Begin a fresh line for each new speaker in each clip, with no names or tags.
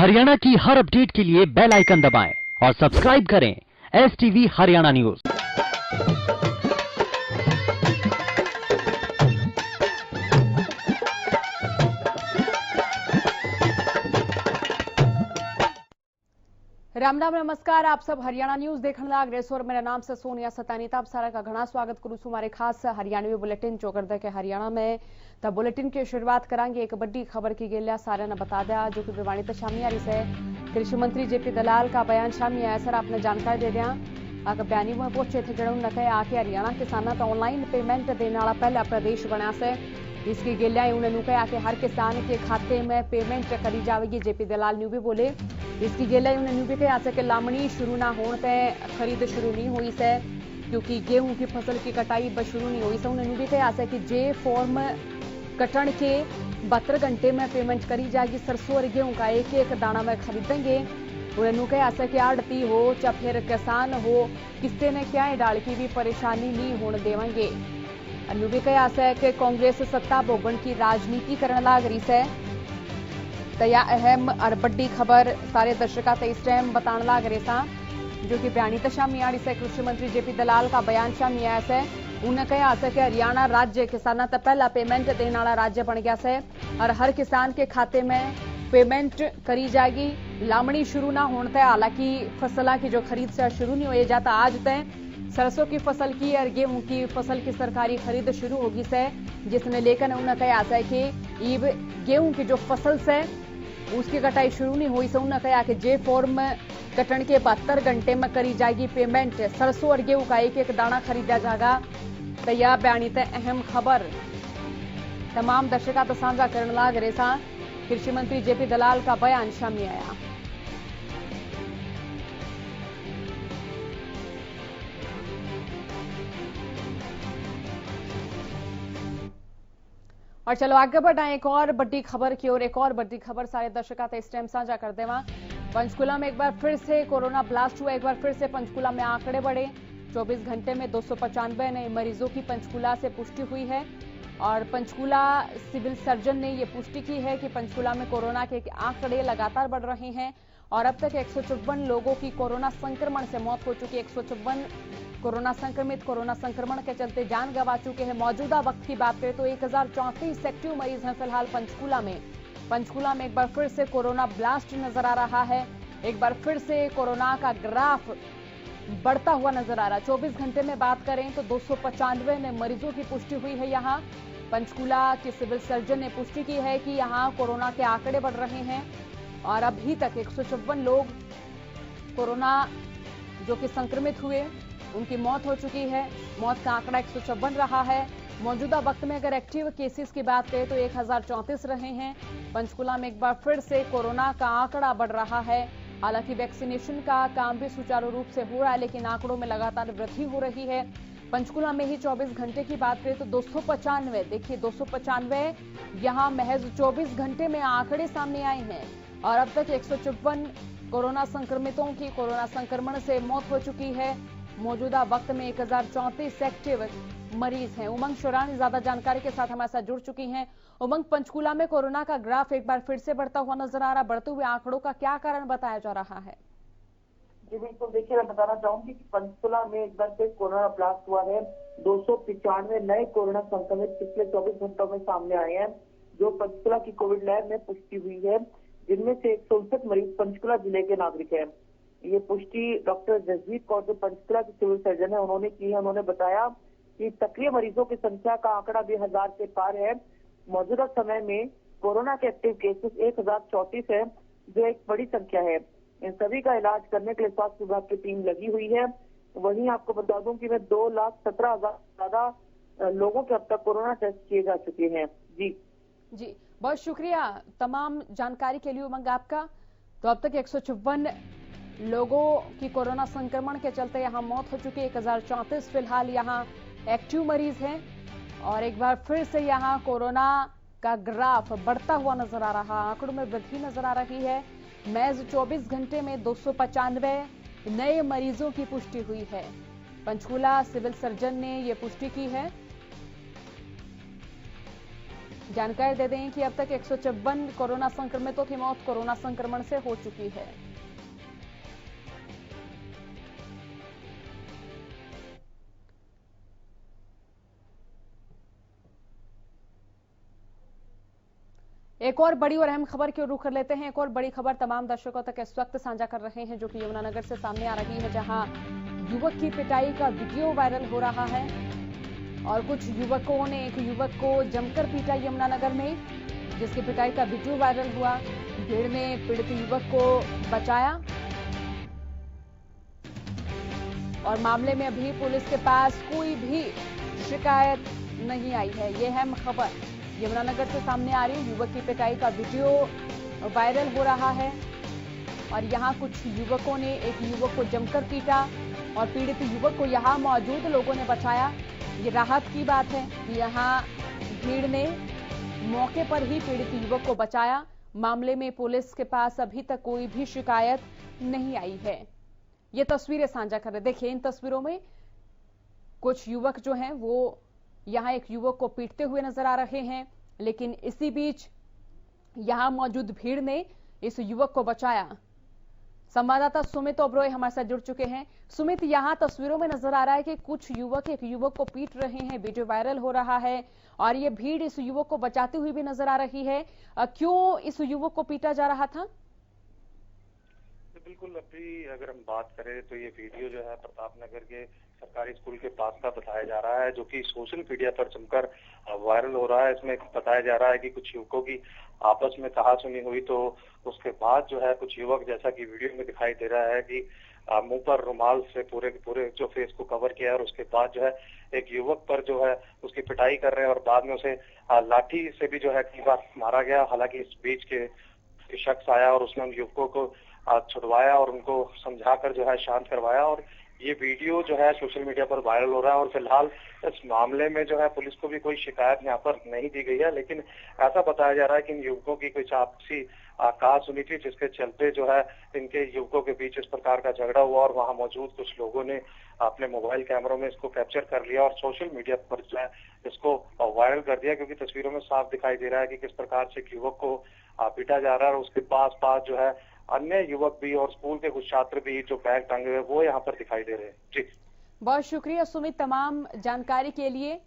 हरियाणा की हर अपडेट के लिए बेल आइकन दबाएं और सब्सक्राइब करें STV हरियाणा न्यूज।
राम राम नमस्कार। आप सब हरियाणा न्यूज देखने लाग रहे और मेरा नाम से सोनिया सतानीता। आप सारा का घना स्वागत करूं हमारे खास हरियाणवी बुलेटिन जो करते के हरियाणा में तब बुलेटिन की शुरुआत करांगे एक बड़ी खबर की गेलिया सारे ने बता दिया जो कि भिवानी तो शामी आ रही से कृषि मंत्री JP दलाल का बयान शामी आया। सर आपने जानकारी दे दिया आगे बयानी में पहुंचे थे जड़ों ने कहा आके हरियाणा किसानों तो ऑनलाइन पेमेंट देने वाला पहला प्रदेश बना से इसकी गेलिया उन्होंने कहा कि हर किसान के खाते में पेमेंट करी जाएगी। JP दलाल न्यू भी बोले इसकी गेलिया उन्होंने भी कहा कि लामणी शुरू ना होने पर खरीद शुरू नहीं हुई से क्योंकि गेहूं की फसल की कटाई बस शुरू नहीं हुई से। उन्होंने भी कहा कि जे फॉर्म कटन के 72 घंटे में पेमेंट करी जाएगी। सरसों और गेहूं का एक एक दाना में खरीदेंगे। उन्होंने कहा कि आड़ती हो चाहे फिर किसान हो किसी ने क्या डाल की भी परेशानी नहीं होने देवेंगे। अनु भी कहा कि कांग्रेस सत्ता भोगन की राजनीति करने लाग रही है। तया अहम और बड़ी खबर सारे दर्शकों से इस टाइम बताने लाग रहे था जो कि बयानी तो शामी आ रही है। कृषि मंत्री JP दलाल का बयान शामी आया है। उन्हें कहा कि हरियाणा राज्य किसानों तक पहला पेमेंट देने वाला राज्य बन गया है और हर किसान के खाते में पेमेंट करी जाएगी। लामणी शुरू ना होने तक हालांकि फसल की जो खरीद से शुरू नहीं हो जाता आज तय सरसों की फसल की और गेहूं की फसल की सरकारी खरीद शुरू होगी से जिसने लेकर उन्हें कहा है कि ईब गेहूं की जो फसल से उसकी कटाई शुरू नहीं हुई से उन्होंने कहा कि जे फॉर्म कटन के 72 घंटे में करी जाएगी पेमेंट। सरसों और गेहूं का एक एक दाना खरीदा जाएगा। तो यह बयानी ते अहम खबर तमाम दर्शकों तो साझा करने लाग रहे था। कृषि मंत्री JP दलाल का बयान शामी आया। और चलो आगे बढ़ाएं एक और बड़ी खबर की ओर। एक और बड़ी खबर सारे दर्शकों से इस टाइम साझा कर देवा। पंचकुला में एक बार फिर से कोरोना ब्लास्ट हुआ। एक बार फिर से पंचकुला में आंकड़े बढ़े। 24 घंटे में 295 नए मरीजों की पंचकुला से पुष्टि हुई है और पंचकुला सिविल सर्जन ने यह पुष्टि की है कि पंचकुला में कोरोना के आंकड़े लगातार बढ़ रहे हैं और अब तक 154 लोगों की कोरोना संक्रमण से मौत हो चुकी है। 154 कोरोना संक्रमण के चलते जान गंवा चुके हैं। मौजूदा वक्त की बात करें तो 1034 एक्टिव मरीज हैं फिलहाल पंचकुला में। पंचकुला में एक बार फिर से कोरोना ब्लास्ट नजर आ रहा है। एक बार फिर से कोरोना का ग्राफ बढ़ता हुआ नजर आ रहा है। 24 घंटे में बात करें तो 295 नए मरीजों की पुष्टि हुई है। यहाँ पंचकुला के सिविल सर्जन ने पुष्टि की है कि यहाँ कोरोना के आंकड़े बढ़ रहे हैं और अभी तक 154 लोग कोरोना जो कि संक्रमित हुए उनकी मौत हो चुकी है। मौत का आंकड़ा 154 रहा है। मौजूदा वक्त में अगर एक्टिव केसेस की बात करें तो 1034 रहे हैं। पंचकुला में एक बार फिर से कोरोना का आंकड़ा बढ़ रहा है। हालांकि वैक्सीनेशन का काम भी सुचारू रूप से हो रहा है लेकिन आंकड़ों में लगातार वृद्धि हो रही है। पंचकुला में ही 24 घंटे की बात करें तो 295 देखिए 295 यहाँ महज 24 घंटे में आंकड़े सामने आए हैं और अब तक 154 कोरोना संक्रमितों की कोरोना संक्रमण से मौत हो चुकी है। मौजूदा वक्त में 1034 एक्टिव मरीज हैं। उमंग शोरानी ज्यादा जानकारी के साथ हमारे साथ जुड़ चुकी हैं। उमंग, पंचकुला में कोरोना का ग्राफ एक बार फिर से बढ़ता हुआ नजर आ रहा है। बढ़ते हुए आंकड़ों का क्या कारण बताया जा रहा है?
जी बिल्कुल, देखिए मैं बताना चाहूंगी कि पंचकुला में एक बार फिर कोरोना ब्लास्ट हुआ है। 295 नए कोरोना संक्रमित पिछले 24 घंटों में सामने आए हैं जो पंचकुला की कोविड लैब में पुष्टि हुई है, जिनमें से 169 मरीज पंचकुला जिले के नागरिक हैं। ये पुष्टि डॉक्टर जसवीर कौर जो पंचकुला के सिविल सर्जन है उन्होंने की है। उन्होंने बताया कि सक्रिय मरीजों की संख्या का आंकड़ा भी 1000 के पार है। मौजूदा समय में कोरोना के एक्टिव केसेस 1034 है जो एक बड़ी संख्या है। इन सभी का इलाज करने के लिए स्वास्थ्य विभाग की टीम लगी हुई है। वहीं आपको बता दूं कि 2,17,000 ज्यादा लोगों के अब तक कोरोना टेस्ट किए जा चुके हैं। जी
बहुत शुक्रिया तमाम जानकारी के लिए उमंग आपका। तो अब तक 154 लोगों की कोरोना संक्रमण के चलते यहाँ मौत हो चुकी है। 1034 फिलहाल यहाँ एक्टिव मरीज हैं और एक बार फिर से यहाँ कोरोना का ग्राफ बढ़ता हुआ नजर आ रहा है। आंकड़ों में वृद्धि नजर आ रही है। महज 24 घंटे में 295 नए मरीजों की पुष्टि हुई है। पंचकुला सिविल सर्जन ने यह पुष्टि की है। जानकारी दे दें कि अब तक 156 कोरोना संक्रमितों की मौत कोरोना संक्रमण से हो चुकी है। एक और बड़ी और अहम खबर की ओर रुख कर लेते हैं। एक और बड़ी खबर तमाम दर्शकों तक इस वक्त साझा कर रहे हैं, जो कि यमुनानगर से सामने आ रही है, जहां युवक की पिटाई का वीडियो वायरल हो रहा है और कुछ युवकों ने एक युवक को जमकर पीटा यमुनानगर में, जिसकी पिटाई का वीडियो वायरल हुआ। भीड़ ने पीड़ित युवक को बचाया और मामले में अभी पुलिस के पास कोई भी शिकायत नहीं आई है। यह अहम खबर यमुनानगर से सामने आ रही। युवक की पिटाई का वीडियो वायरल हो रहा है और यहां कुछ युवकों ने एक युवक को जमकर पीटा और पीड़ित युवक को यहां मौजूद लोगों ने बचाया। ये राहत की बात है कि यहां भीड़ ने मौके पर ही पीड़ित युवक को बचाया। मामले में पुलिस के पास अभी तक कोई भी शिकायत नहीं आई है। ये तस्वीरें साझा कर रहे। देखिए, इन तस्वीरों में कुछ युवक जो हैं वो यहां एक युवक को पीटते हुए नजर आ रहे हैं, लेकिन इसी बीच यहां मौजूद भीड़ ने इस युवक को बचाया। संवाददाता सुमित ओबरॉय हमारे साथ जुड़ चुके हैं। सुमित, यहां तस्वीरों में नजर आ रहा है कि कुछ युवक एक युवक को पीट रहे हैं, वीडियो वायरल हो रहा है और ये भीड़ इस युवक को बचाती हुई भी नजर आ रही है। क्यों इस युवक को पीटा जा रहा था?
बिल्कुल, अभी अगर हम बात करें तो ये वीडियो जो है प्रताप नगर के सरकारी स्कूल के पास का बताया जा रहा है, जो कि सोशल मीडिया पर जमकर वायरल हो रहा है। इसमें बताया जा रहा है कि कुछ युवकों की आपस में कहासुनी हुई, तो उसके बाद जो है कुछ युवक, जैसा कि वीडियो में दिखाई दे रहा है, कि मुंह पर रुमाल से पूरे जो फेस को कवर किया और उसके बाद जो है एक युवक पर जो है उसकी पिटाई कर रहे हैं और बाद में उसे लाठी से भी जो है कई बार मारा गया। हालांकि इस बीच के शख्स आया और उसने उन युवकों को छुड़वाया और उनको समझाकर जो है शांत करवाया और ये वीडियो जो है सोशल मीडिया पर वायरल हो रहा है। और फिलहाल इस मामले में जो है पुलिस को भी कोई शिकायत यहाँ पर नहीं दी गई है, लेकिन ऐसा बताया जा रहा है कि इन युवकों की कुछ आपसी कहासुनी थी, जिसके चलते जो है इनके युवकों के बीच इस प्रकार का झगड़ा हुआ और वहां मौजूद कुछ लोगों ने अपने मोबाइल कैमरों में इसको कैप्चर कर लिया और सोशल मीडिया पर जो है इसको वायरल कर दिया, क्योंकि तस्वीरों में साफ दिखाई दे रहा है कि किस प्रकार से एक युवक को पीटा जा रहा है और उसके पास जो है अन्य युवक भी और स्कूल के कुछ छात्र भी जो बैग टांगे हुए वो यहाँ पर दिखाई दे रहे हैं। जी,
बहुत शुक्रिया सुमित तमाम जानकारी के लिए।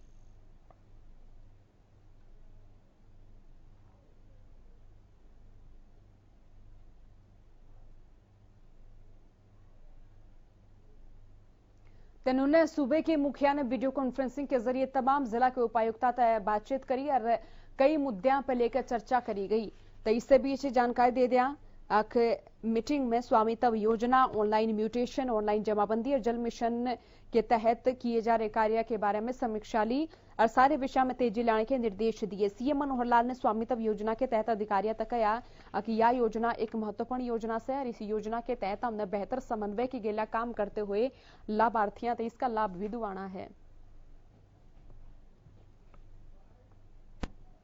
तेनुने सूबे के मुखिया ने वीडियो कॉन्फ्रेंसिंग के जरिए तमाम जिला के उपायुक्ता से बातचीत करी और कई मुद्दों पर लेकर चर्चा करी गई। तो इससे बीच जानकारी दे दिया मीटिंग में स्वामित्व योजना, ऑनलाइन म्यूटेशन, ऑनलाइन जमाबंदी और जल मिशन के तहत किए जा रहे कार्य के बारे में समीक्षा ली और सारे विषय में तेजी लाने के निर्देश दिए। सीएम मनोहर लाल ने स्वामित्व योजना के तहत अधिकारियों तक कहा कि यह योजना एक महत्वपूर्ण योजना से और इस योजना के तहत हमने बेहतर समन्वय की गेला काम करते हुए लाभार्थियों तक इसका लाभ भी दिवाना है।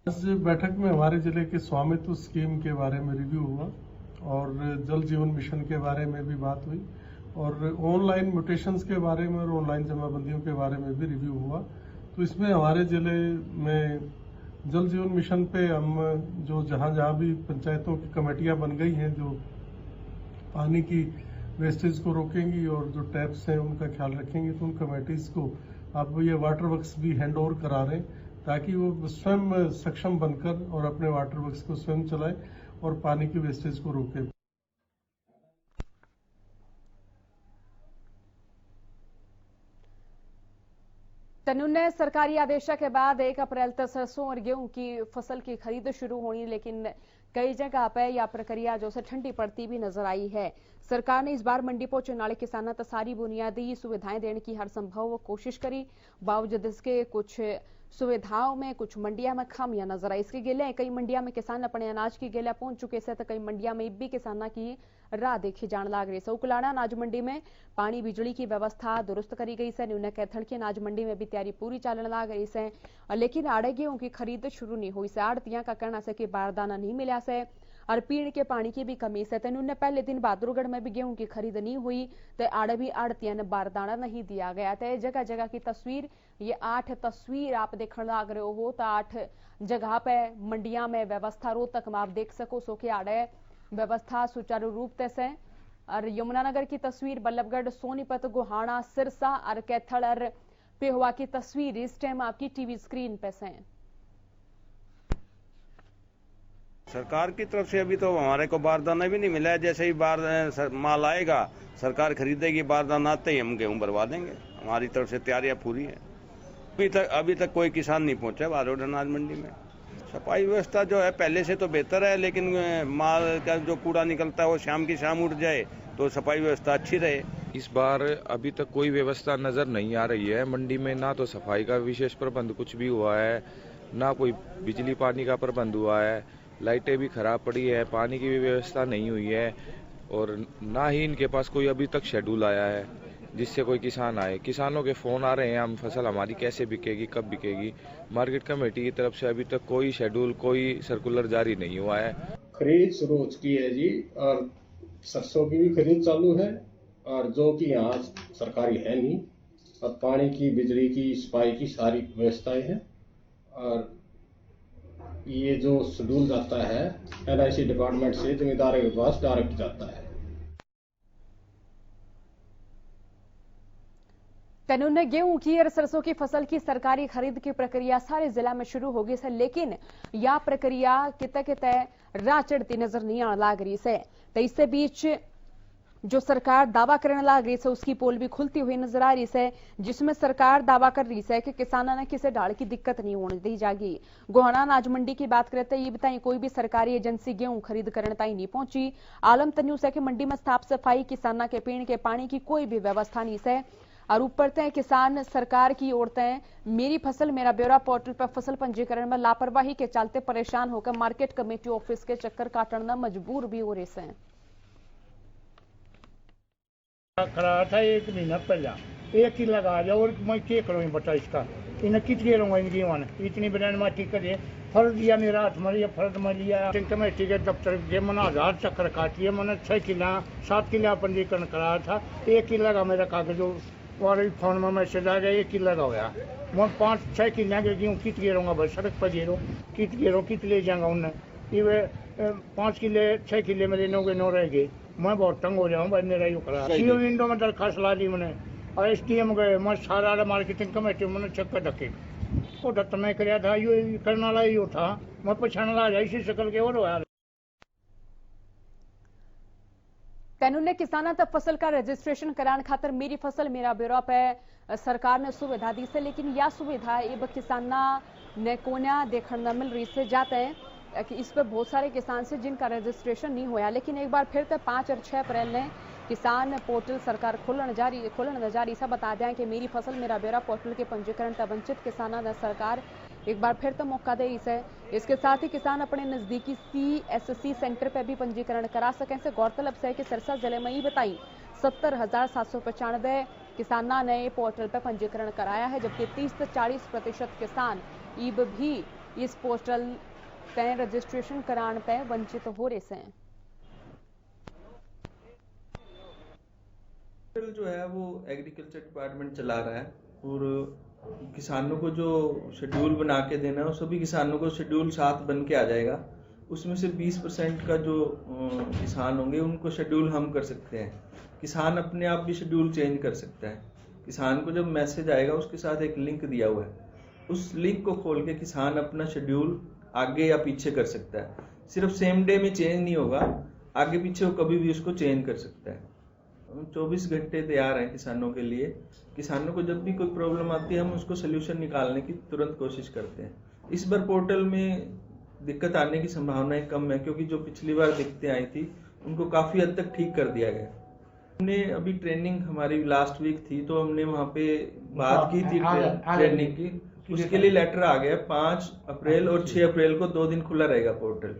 इस बैठक में हमारे जिले के स्वामित्व स्कीम के बारे में रिव्यू हुआ और जल जीवन मिशन के बारे में भी बात हुई और ऑनलाइन म्यूटेशंस के बारे में और ऑनलाइन जमाबंदियों के बारे में भी रिव्यू हुआ। तो इसमें हमारे जिले में जल जीवन मिशन पे हम जो जहां भी पंचायतों की कमेटियां बन गई हैं जो पानी की वेस्टेज को रोकेंगी और जो टैप्स हैं उनका ख्याल रखेंगी, तो उन कमेटीज को अब ये वाटर वर्क्स भी हैंड ओवर करा रहे हैं ताकि वो स्वयं सक्षम बनकर और अपने वाटर वर्क्स को स्वयं चलाएं और पानी की वेस्टेज को रोके।
तनुने सरकारी आदेश के बाद 1 अप्रैल तक सरसों और गेहूं की फसल की खरीद शुरू होनी, लेकिन कई जगह पर यह प्रक्रिया जो से ठंडी पड़ती भी नजर आई है। सरकार ने इस बार मंडी पहुंचने वाले किसानों तक सारी बुनियादी सुविधाएं देने की हर संभव कोशिश करी। बावजूद इसके कुछ सुविधाओं में कुछ मंडिया में खामियां नजर आई। इसके गेले कई मंडिया में किसान अपने अनाज की गेला पहुंच चुके से, तो कई मंडिया में भी किसाना की राह देखी जान लग रही है। उकलाना अनाज मंडी में पानी बिजली की व्यवस्था दुरुस्त करी गई से। न्यून कैथल की अनाज मंडी में भी तैयारी पूरी चलने लग रही है, लेकिन आड़े गेहूं की खरीद शुरू नहीं हुई से। आड़तियां का कहना से कि बारदाना नहीं मिला से और पीने के पानी की भी कमी से। तेन पहले दिन बहादुरगढ़ में भी गेहूं की खरीद नहीं हुई, तो आड़े भी आड़तियां ने बारदाना नहीं दिया गया। तो जगह जगह की तस्वीर ये 8 तस्वीर आप देखने लग रहे हो तो 8 जगह पे मंडिया में व्यवस्था रोहतक में आप देख सको सो के आड़े व्यवस्था सुचारू रूप से और यमुनानगर की तस्वीर, बल्लभगढ़, सोनीपत, गोहाना, सिरसा और कैथल और पेहुआ की तस्वीर इस टाइम आपकी टीवी स्क्रीन पे से।
सरकार की तरफ से अभी तो हमारे को बारदाना भी नहीं मिला है। जैसे ही माल आएगा सरकार खरीदेगी, बारदाना आते ही हम गेहूं भरवा देंगे। हमारी तरफ से तैयारियां पूरी है। अभी तक कोई किसान नहीं पहुंचा बारोड अनाज मंडी में। सफाई व्यवस्था जो है पहले से तो बेहतर है, लेकिन माल का जो कूड़ा निकलता है वो शाम की शाम उठ जाए तो सफाई व्यवस्था अच्छी रहे।
इस बार अभी तक कोई व्यवस्था नजर नहीं आ रही है मंडी में। ना तो सफाई का विशेष प्रबंध कुछ भी हुआ है, ना कोई बिजली पानी का प्रबंध हुआ है। लाइटें भी खराब पड़ी है, पानी की भी व्यवस्था नहीं हुई है और ना ही इनके पास कोई अभी तक शेड्यूल आया है जिससे कोई किसान आए। किसानों के फोन आ रहे हैं, हम फसल हमारी कैसे बिकेगी, कब बिकेगी। मार्केट कमेटी की तरफ से अभी तक कोई शेड्यूल, कोई सर्कुलर जारी नहीं हुआ है।
खरीद शुरू हो चुकी है जी, और सरसों की भी खरीद चालू है, और जो कि यहाँ सरकारी है नहीं। और पानी की, बिजली की, सफाई की सारी व्यवस्थाएं हैं। और ये जो शेड्यूल जाता है LIC डिपार्टमेंट से जमींदारों के पास डायरेक्ट जाता है।
कानून गेहूं की और सरसों की फसल की सरकारी खरीद की प्रक्रिया सारे जिला में शुरू हो गई है, लेकिन यह प्रक्रिया किते किते राह चढ़ती नजर नहीं आने लग रही है। तो इससे बीच जो सरकार दावा करने लग रही है उसकी पोल भी खुलती हुई नजर आ रही है, जिसमें सरकार दावा कर रही है कि किसानों ने किसी ढाल की दिक्कत नहीं होने दी जाएगी। गोहाना अनाज मंडी की बात करते ये बताइए, कोई भी सरकारी एजेंसी गेहूं खरीद करने ताई नहीं पहुंची। आलम तन्यूस है कि मंडी में साफ सफाई, किसाना के पीने के पानी की कोई भी व्यवस्था नहीं है। और ऊपर तय किसान सरकार की ओर तय मेरी फसल मेरा ब्यौरा पोर्टल पर फसल पंजीकरण में लापरवाही के चलते परेशान होकर मार्केट कमेटी ऑफिस के चक्कर काटना मजबूर भी हो रहे हैं।
करा था 1 महीना पहला, एक ही लगा जाओ और मैं क्या करूँ बता इसका, इन्हें कितने रहूँगा इनकी वन इतनी बयान माटी करे फर्ज दिया मेरा हाथ में, फर्ज में लिया कमेटी के दफ्तर के मैंने 1000 चक्कर काट लिए। मैंने 6 किला 7 किला पंजीकरण कराया था, 1 किला का मेरा कागज और फोन में मैसेज आ गया 1 किला का होया। मैं 5-6 किला के गेहूँ कित गे रहूँगा बस सड़क पर गिरो कित ले जाऊँगा उन्हें। ये 5 किले 6 किले मेरे 9 के 9 रह गए। मैं बहुत तंग हो जाऊँ भाई, मेरा यू करा सीओ विंडो में दरखास्त ला दी मैंने और SDM गए। मैं सारा मार्केटिंग कमेटी मैंने चक्कर धक्के वो धत्ता मैं कराया था, ये करने वाला यो था। मैं पछाण ला जाए इसी शकल के और होया।
कानून ने किसाना तक फसल का रजिस्ट्रेशन कराने खातर मेरी फसल मेरा ब्यौरा पे सरकार ने सुविधा दी से, लेकिन यह सुविधा अब किसाना ने कोना देखने मिल रही से जाते हैं कि इस पर बहुत सारे किसान से जिनका रजिस्ट्रेशन नहीं हुआ। लेकिन एक बार फिर तो 5 और 6 अप्रैल ने किसान पोर्टल सरकार खोलने जा रही से बता दें कि मेरी फसल मेरा ब्यौरा पोर्टल के पंजीकरण तक वंचित किसानों ने सरकार एक बार फिर तो मौका दे इसे। इसके साथ ही किसान अपने नजदीकी CSC सेंटर पर भी पंजीकरण करा सकें। से गौरतलब है कि सिरसा जिले में ही बताई 70,795 किसानों ने पोर्टल पर पंजीकरण कराया है, जबकि 30 से 40% किसान ईब भी इस पोर्टल पे रजिस्ट्रेशन कराने पे वंचित हो रहे हैं।
पोर्टल जो है वो एग्रीकल्चर डिपार्टमेंट चला रहा है और किसानों को जो शेड्यूल बना के देना है सभी किसानों को शेड्यूल साथ बन के आ जाएगा। उसमें से 20% का जो किसान होंगे उनको शेड्यूल हम कर सकते हैं। किसान अपने आप भी शेड्यूल चेंज कर सकता है। किसान को जब मैसेज आएगा उसके साथ एक लिंक दिया हुआ है, उस लिंक को खोल के किसान अपना शेड्यूल आगे या पीछे कर सकता है। सिर्फ सेम डे में चेंज नहीं होगा, आगे पीछे वो कभी भी उसको चेंज कर सकता है। 24 घंटे तैयार हैं किसानों के लिए। किसानों को जब भी कोई प्रॉब्लम आती है हम उसको सोल्यूशन निकालने की तुरंत कोशिश करते हैं। इस बार पोर्टल में दिक्कत आने की संभावनाएं कम है, क्योंकि जो पिछली बार दिक्कतें आई थी उनको काफी हद तक ठीक कर दिया गया। हमने अभी ट्रेनिंग हमारी लास्ट वीक थी तो हमने वहाँ पे बात की थी ट्रेनिंग की, उसके लिए लेटर आ गया 5 अप्रैल और 6 अप्रैल को 2 दिन खुला रहेगा पोर्टल।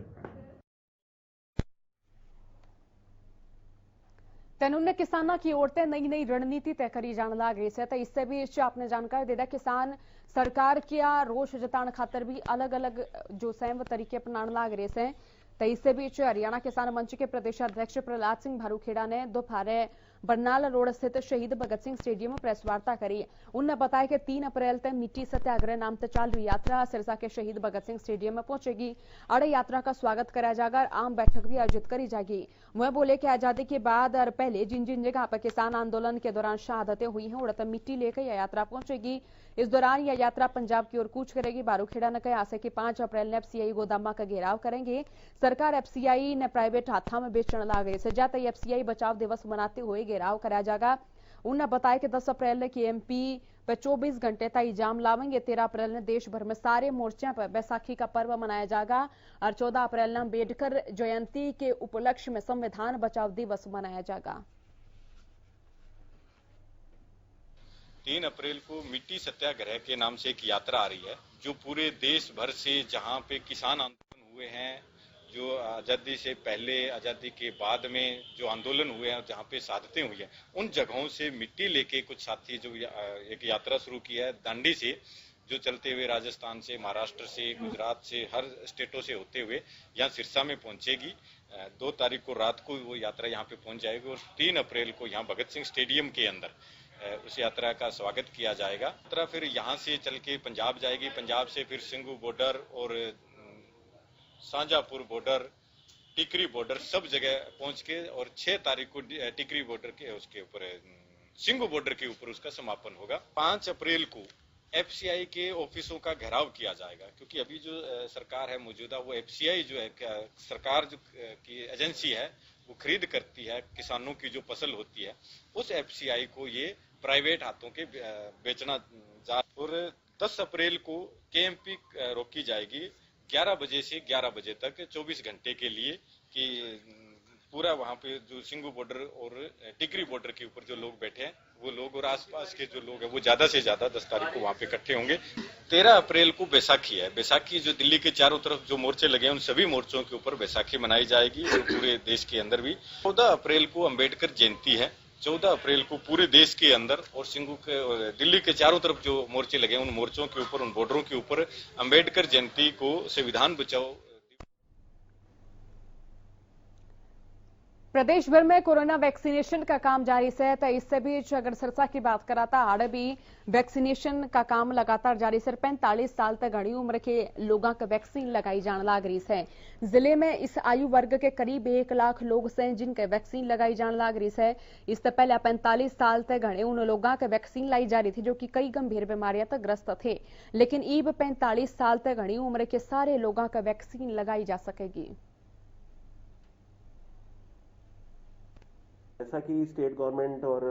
कानून ने किसानों की ओर से नई नई रणनीति तय करी जाने लग रही है। तो इससे भी आपने जानकारी दे दिया किसान सरकार क्या रोष जताने खातर भी अलग अलग जो सहम तरीके अपनाने लग रहे हैं। तो इससे बीच हरियाणा किसान मंच के प्रदेश अध्यक्ष प्रहलाद सिंह भारूखेड़ा ने दोपहर बरनाला रोड स्थित शहीद भगत सिंह स्टेडियम में प्रेस वार्ता करी। उन्होंने बताया कि 3 अप्रैल तक मिट्टी सत्याग्रह नाम से चालू यात्रा सिरसा के शहीद भगत सिंह स्टेडियम में पहुंचेगी। अड़े यात्रा का स्वागत करा जाएगा और आम बैठक भी आयोजित करी जाएगी। वह बोले कि आजादी के बाद और पहले जिन जिन जगह पर किसान आंदोलन के दौरान शहादतें हुई हैं उड़ता मिट्टी लेकर यह यात्रा पहुंचेगी। इस दौरान यह यात्रा पंजाब की ओर कूच करेगी। बारूखेड़ा ने कहा से कि 5 अप्रैल ने एफसीआई गोदामा का घेराव करेंगे। सरकार एफसीआई ने प्राइवेट हाथा में बेचने ला गई से जाते एफसीआई बचाव दिवस मनाते हुए घेराव कराया जाएगा। उन्होंने बताया कि 10 अप्रैल ने केएमपी पर 24 घंटे तक जाम लावेंगे। 13 अप्रैल ने देश भर में सारे मोर्चों पर बैसाखी का पर्व मनाया जाएगा और 14 अप्रैल ने अम्बेडकर जयंती के उपलक्ष्य में संविधान बचाव दिवस मनाया जाएगा।
3 अप्रैल को मिट्टी सत्याग्रह के नाम से एक यात्रा आ रही है, जो पूरे देश भर से जहां पे किसान आंदोलन हुए हैं, जो आजादी से पहले आजादी के बाद में जो आंदोलन हुए हैं, जहां पे शहादतें हुई हैं, उन जगहों से मिट्टी लेके कुछ साथी जो एक यात्रा शुरू की है दांडी से, जो चलते हुए राजस्थान से, महाराष्ट्र से, गुजरात से, हर स्टेटों से होते हुए यहाँ सिरसा में पहुंचेगी। 2 तारीख को रात को वो यात्रा यहाँ पे पहुंच जाएगी और 3 अप्रैल को यहाँ भगत सिंह स्टेडियम के अंदर उस यात्रा का स्वागत किया जाएगा। यात्रा फिर यहाँ से चल के पंजाब जाएगी। पंजाब से फिर सिंघू बॉर्डर और शाहजहांपुर बॉर्डर, टिकरी बॉर्डर सब जगह पहुंच के और 6 तारीख को टिकरी बॉर्डर के उसके ऊपर सिंघू बॉर्डर के ऊपर उसका समापन होगा। 5 अप्रैल को एफसीआई के ऑफिसों का घेराव किया जाएगा, क्योंकि अभी जो सरकार है मौजूदा, वो एफसीआई जो है सरकार जो की एजेंसी है, वो खरीद करती है किसानों की जो फसल होती है, उस एफसीआई को ये प्राइवेट हाथों के बेचना जा। और 10 अप्रैल को केएमपी रोकी जाएगी 11 बजे से 11 बजे तक 24 घंटे के लिए, कि पूरा वहां पे जो सिंघू बॉर्डर और टिकरी बॉर्डर के ऊपर जो लोग बैठे हैं वो लोग और आसपास के जो लोग हैं वो ज्यादा से ज्यादा 10 तारीख को वहां पे इकट्ठे होंगे। 13 अप्रैल को बैसाखी है। बैसाखी जो दिल्ली के चारों तरफ जो मोर्चे लगे हैं उन सभी मोर्चों के ऊपर बैसाखी मनाई जाएगी और पूरे देश के अंदर भी। 14 अप्रैल को अम्बेडकर जयंती है। 14 अप्रैल को पूरे देश के अंदर और सिंघू के दिल्ली के चारों तरफ जो मोर्चे लगे हैं उन मोर्चों के ऊपर, उन बॉर्डरों के ऊपर अम्बेडकर जयंती को संविधान बचाओ।
प्रदेश भर में कोरोना वैक्सीनेशन का काम जारी है। तो इससे बीच अगर सिरसा की बात कराता आड़े भी वैक्सीनेशन का काम लगातार जारी है। 45 साल तक घनी उम्र के लोगों को वैक्सीन लगाई जाने लग रही है। जिले में इस आयु वर्ग के करीब 1 लाख लोग हैं जिनके वैक्सीन लगाई जाने लग रही है। इससे पहले 45 साल तक घने उन लोगों को वैक्सीन लाई जा रही थी जो कि कई गंभीर बीमारियों तक ग्रस्त थे, लेकिन ईब 45 साल तक घनी उम्र के सारे लोगों को वैक्सीन लगाई जा सकेगी।
जैसा कि स्टेट गवर्नमेंट और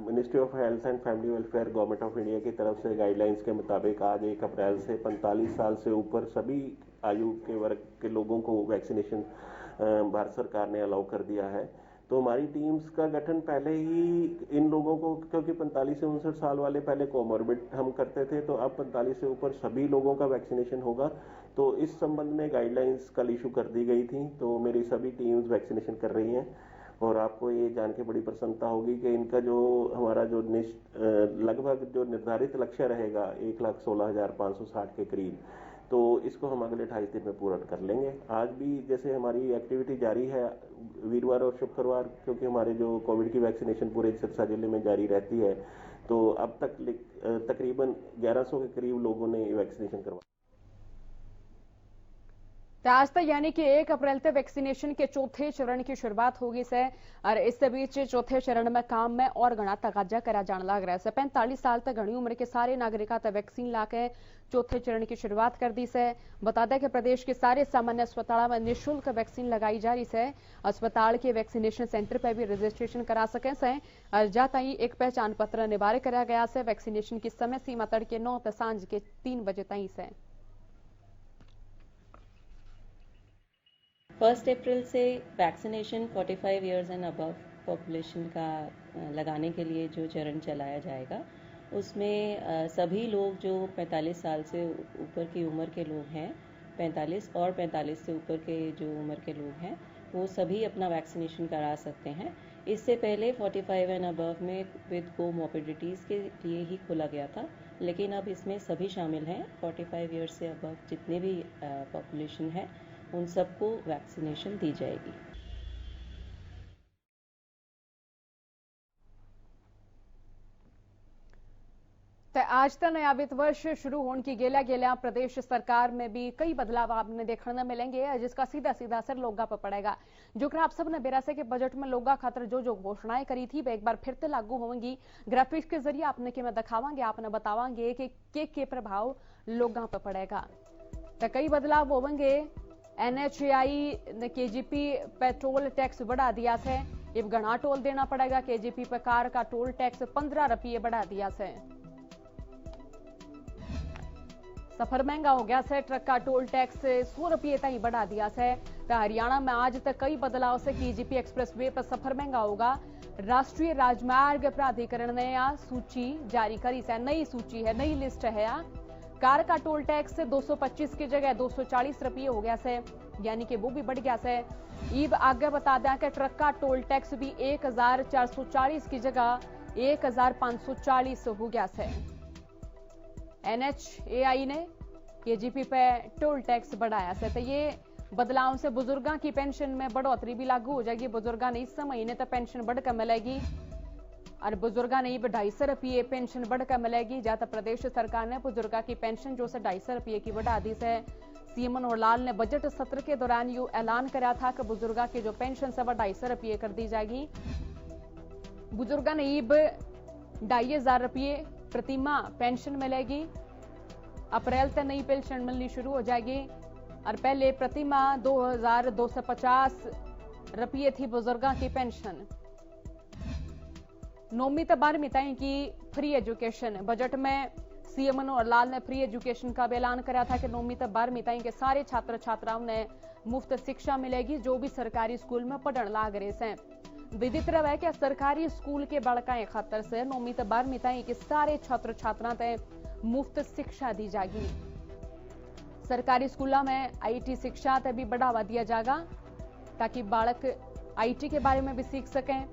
ministry of health and family welfare government of India की तरफ से गाइडलाइंस के मुताबिक आज 1 अप्रैल से 45 साल से ऊपर सभी आयु के वर्ग के लोगों को वैक्सीनेशन भारत सरकार ने अलाउ कर दिया है। तो हमारी टीम्स का गठन पहले ही इन लोगों को, क्योंकि 45 से 59 साल वाले पहले कोमॉर्बिड हम करते थे, तो अब 45 से ऊपर सभी लोगों का वैक्सीनेशन होगा। तो इस संबंध में गाइडलाइंस कल इशू कर दी गई थी। तो मेरी सभी टीम्स वैक्सीनेशन कर रही हैं और आपको ये जान के बड़ी प्रसन्नता होगी कि इनका जो हमारा जो लगभग जो निर्धारित लक्ष्य रहेगा 1,16,560 के करीब, तो इसको हम अगले 28 दिन में पूरा कर लेंगे। आज भी जैसे हमारी एक्टिविटी जारी है वीरवार और शुक्रवार, क्योंकि हमारे जो कोविड की वैक्सीनेशन पूरे सिरसा जिले में जारी रहती है, तो अब तक तकरीबन 1100 के करीब लोगों ने वैक्सीनेशन करवाया।
आज तक यानी कि 1 अप्रैल तक वैक्सीनेशन के चौथे चरण की शुरुआत होगी से और इस बीच चौथे चरण में काम में और घना तकाजा करा जाने लग रहा है। 45 साल तक घनी उम्र के सारे नागरिकों तक वैक्सीन लाके चौथे चरण की शुरुआत कर दी से। बता दें कि प्रदेश के सारे सामान्य अस्पतालों में निःशुल्क वैक्सीन लगाई जा रही है। अस्पताल के वैक्सीनेशन सेंटर पर भी रजिस्ट्रेशन करा सके से जाता ही एक पहचान पत्र अनिवार्य कराया गया है। वैक्सीनेशन की समय सीमा तड़के 9 से सांझ के 3 बजे तक से।
1 अप्रैल से vaccination 45 years and above population का लगाने के लिए जो चरण चलाया जाएगा, उसमें सभी लोग जो 45 साल से ऊपर की उम्र के लोग हैं, 45 और 45 से ऊपर के जो उम्र के लोग हैं, वो सभी अपना वैक्सीनेशन करा सकते हैं। इससे पहले 45 एंड अबव में विद कोमॉर्बिडिटीज़ के लिए ही खोला गया था, लेकिन अब इसमें सभी शामिल हैं। 45 इयर्स से अबव जितने भी पॉपुलेशन है उन सबको वैक्सीनेशन दी जाएगी।
तो आज तक नया वित्त वर्ष शुरू होने की गेला प्रदेश सरकार में भी कई बदलाव आपने देखने मिलेंगे, जिसका सीधा सीधा असर लोगों पर पड़ेगा। जो आप सबने बेरासे के बजट में लोगों खातर जो घोषणाएं करी थी वे एक बार फिर से लागू होंगी। ग्राफिक्स के जरिए आपने के मैं दिखावांगे, आपने बतावांगे कि के प्रभाव लोगों पर पड़ेगा। तो कई बदलाव होंगे। NHAI ने KGP पेट्रोल टैक्स बढ़ा दिया है। अब घना टोल देना पड़ेगा। KGP पर कार का टोल टैक्स 15 रुपये बढ़ा दिया है। सफर महंगा हो गया है। ट्रक का टोल टैक्स 100 रुपये तक बढ़ा दिया है। तो हरियाणा में आज तक कई बदलाव से KGP एक्सप्रेसवे पर सफर महंगा होगा। राष्ट्रीय राजमार्ग प्राधिकरण ने यह सूची जारी करी है। नई सूची है, नई लिस्ट है। कार का टोल टैक्स 225 की जगह 240 रुपये हो गया है, यानी कि वो भी बढ़ गया है। ईब आगे बता दें कि ट्रक का टोल टैक्स भी 1440 की जगह 1540 हो गया है। NHAI ने KGP पे टोल टैक्स बढ़ाया है। तो ये बदलाव से बुजुर्गों की पेंशन में बढ़ोतरी भी लागू हो जाएगी। बुजुर्गों ने इस महीने तक पेंशन बढ़कर मिलेगी और बुजुर्गों ने 250 रुपये पेंशन बढ़कर मिलेगी। जहां तक प्रदेश सरकार ने बुजुर्गों की पेंशन जो से 250 रुपये की बढ़ा दी है। CM मनोहर लाल ने बजट सत्र के दौरान ये ऐलान कराया था कि बुजुर्गों की जो पेंशन है वह 250 रुपये कर दी जाएगी। बुजुर्गों ने 2500 रुपये प्रतिमाह पेंशन मिलेगी। अप्रैल तक नई पेंशन मिलनी शुरू हो जाएगी और पहले प्रतिमाह 2250 रुपये थी बुजुर्गों की पेंशन। 9वीं तक 12वीं तक की फ्री एजुकेशन। बजट में CM मनोहर लाल ने फ्री एजुकेशन का भी ऐलान कराया था कि 9वीं तक 12वीं तक के सारे छात्र छात्राओं ने मुफ्त शिक्षा मिलेगी जो भी सरकारी स्कूल में पढ़ने लाग रहे हैं। विदित रहा है कि सरकारी स्कूल के बालकाएं खातर से 9वीं तक 12वीं तक के सारे छात्र छात्राओं तक मुफ्त शिक्षा दी जाएगी। सरकारी स्कूलों में IT शिक्षा तक भी बढ़ावा दिया जाएगा ताकि बालक IT के बारे में भी सीख सकें।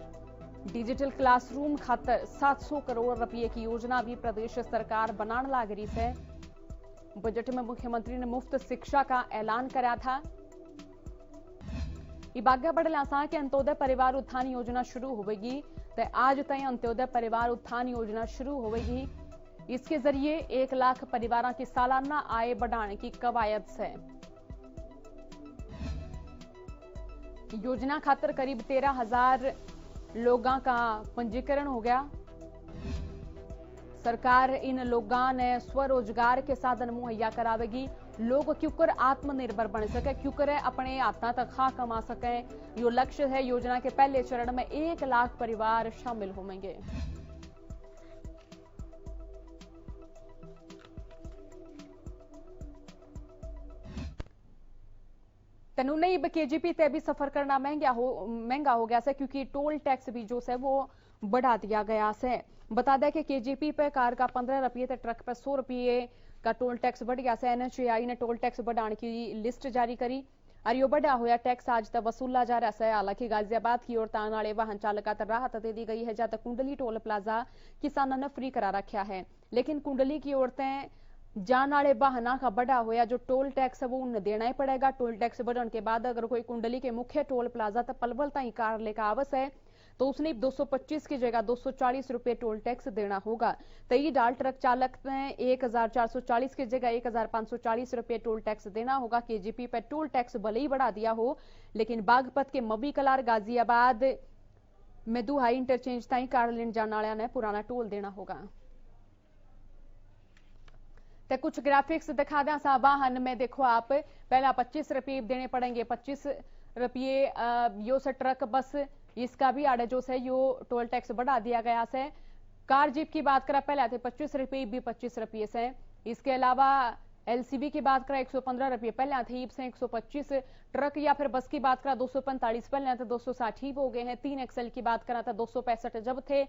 डिजिटल क्लासरूम खातर 700 करोड़ रुपए की योजना भी प्रदेश सरकार बनाने लाग रही है। बजट में मुख्यमंत्री ने मुफ्त शिक्षा का ऐलान कराया था। आगे बढ़ला के अंत्योदय परिवार उत्थान योजना शुरू होगी। तो आज तक अंत्योदय परिवार उत्थान योजना शुरू होगी। इसके जरिए 1 लाख परिवारों की सालाना आय बढ़ाने की कवायद है। योजना खातर करीब 13,000 लोगों का पंजीकरण हो गया। सरकार इन लोगों ने स्वरोजगार के साधन मुहैया करावेगी। लोग क्योंकर आत्मनिर्भर बन सके, क्योंकर अपने हाथों तक खा कमा सके। यो लक्ष्य है। योजना के पहले चरण में 1 लाख परिवार शामिल होंगे। तनु नहीं KGP ते भी सफर करना महंगा हो गया है, क्योंकि टोल टैक्स भी जो है वो बढ़ा दिया गया है। बता दें कि KGP पे कार का 15 रुपये तो ट्रक पर 100 रुपये का टोल टैक्स बढ़ गया है। NHAI ने टोल टैक्स बढ़ाने की लिस्ट जारी करी और यो बढ़ा हुआ टैक्स आज तक वसूला जा रहा है। हालांकि गाजियाबाद की ओर आने वाले वाहन चालकों तक राहत दे दी गई है, जहां तक कुंडली टोल प्लाजा किसानों ने फ्री करा रखा है। लेकिन कुंडली की औरतें जान वाले वाहनों का बढ़ा हुआ जो टोल टैक्स है वो उन्हें देना ही पड़ेगा। टोल टैक्स बढ़ने के बाद अगर कोई कुंडली के मुख्य टोल प्लाजा तक पलवल तक कार लेकर आवस है तो उसने 225 की जगह 240 रुपये टोल टैक्स देना होगा। तो ये डाल ट्रक चालक ने 1440 की जगह 1540 रुपये टोल टैक्स देना होगा। KGP पर टोल टैक्स भले ही बढ़ा दिया हो, लेकिन बागपत के मबी कलार गाजियाबाद में दुहाई इंटरचेंज तक कार लेने जाने वाले ने पुराना टोल देना होगा। तो कुछ ग्राफिक्स दिखा दें। वाहन में देखो आप पहला 25 रुपये देने पड़ेंगे। 25 रुपये यो से ट्रक बस इसका भी आड़े जो है यो टोल टैक्स बढ़ा दिया गया है। कार जीप की बात करें पहले थे 25 रुपये, भी 25 रुपये से। इसके अलावा LCV की बात करें 115 रुपये पहले थे, ईब से 125। ट्रक या फिर बस की बात करें 245 पहले थे, 260 ईब हो गए हैं। 3 XL की बात करें तो 265 जब थे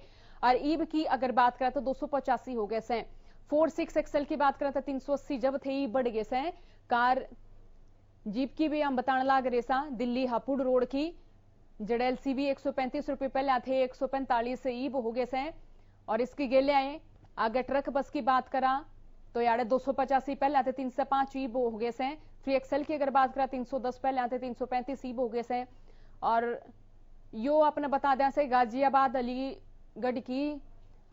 और ईब की अगर बात करें तो 285 हो गए से। 4-6 XL की बात करें तो 380 जब थे, ईब बढ़ गए से। कार जीप की भी हम बताने लग रहे सा। दिल्ली हापुड़ रोड की जड़े LCV 135 रुपये पहले थे, 145 ईब हो गए से। और इसकी गेले आए आगे ट्रक बस की बात करा तो यार 285 पहले आते 305 ईब हो गए से। 3 XL की अगर बात करा 310 पहले आते 335 ईब हो गए से। और यो अपने बता दें से गाजियाबाद अलीगढ़ की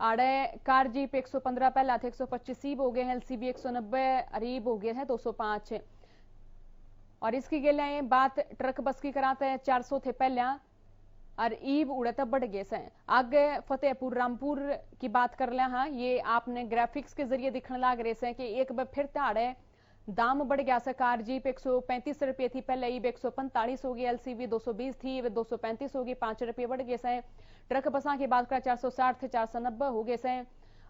आड़े कार जीप 115 पहला थे 125 ईब हो गए हैं, एलसीबी 190 अरीब हो गए हैं 205। और इसकी गले बात ट्रक बस की कराते हैं 400 थे पहला और ईब उड़े तब बढ़ गए से। आगे फतेहपुर रामपुर की बात कर लिया। हाँ, ये आपने ग्राफिक्स के जरिए दिखने लग रहे से कि एक बार फिर ताड़े दाम बढ़ गया से। कार जीप 135 रुपये थी पहले, ईब 145 होगी, एलसीबी 220 थी, ईब 235 होगी, 5 रुपये बढ़ गए से। ट्रक बसा की बात करें 460 थे 490 हो गए से।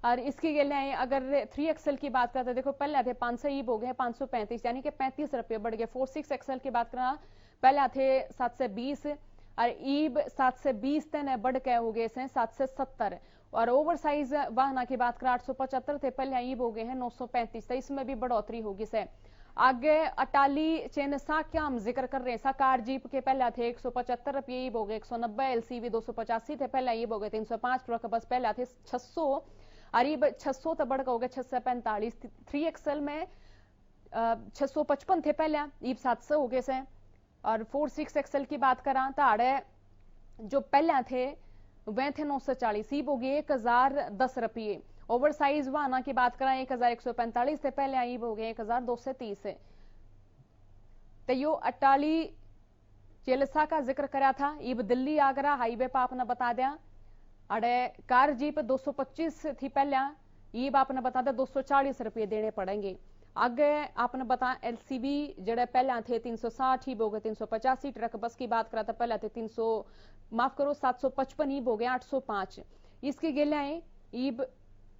और इसकी गले अगर 3XL की बात करते देखो पहले थे 500 ईब हो गए 535, यानी कि 35 रुपये बढ़ गए। 46XL की बात करें पहले थे 720 और ईब 720 तक बढ़ के हो गए से 770। और ओवर साइज वाहना की बात करें 875 थे पहले, ईब हो गए हैं 935, तो इसमें भी बढ़ोतरी होगी से। आगे अटाली चेनसा क्या हम जिक्र कर रहे हैं। कार जीप के पहले थे 175 रुपये, ईब हो गए 190, एलसीवी 285 थे पहले, ईब हो गए 305। ट्रक बस पहले थे 600 और ईब 600 तो बढ़ गए हो गए 645। 3XL में 655 थे पहले, ईब 700 हो गए से। और 46XL की बात करा तो जो पहले थे वह थे 940, ईब हो गए 1010 रुपये। ओवर साइज वाहना की बात करें 1145 थे पहले, ईब हो गए 1230। तो यो अटाली चेलसा का जिक्र करा था। ईब दिल्ली आगरा हाईवे पर आपने बता दिया। अड़े कार जीप 225 थी पहले, ईब आपने बता दिया 240 रुपये देने पड़ेंगे। आगे आपने बता एलसीबी जड़े पहले थे 360, ईब हो गए 385। ट्रक बस की बात करा था पहले थे 755, ईब हो गए 805। इसकी गले ईब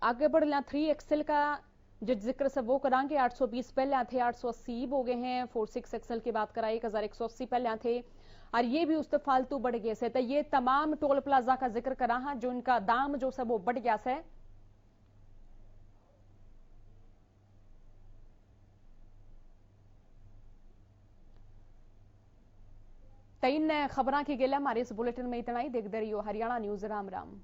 आगे बढ़ लिया। 3XL का जो जिक्र से वो करांगे 820 पहले थे 880 ईब हो गए हैं। 46XL की बात करा 1180 पहले थे और ये भी उससे फालतू बढ़ गए से। तो ये तमाम टोल प्लाजा का जिक्र करा है जो इनका दाम जो सब वो बढ़ गया से। तो इन खबरों की गले हमारे इस बुलेटिन में इतना ही। देखते रहियो हरियाणा न्यूज। राम राम।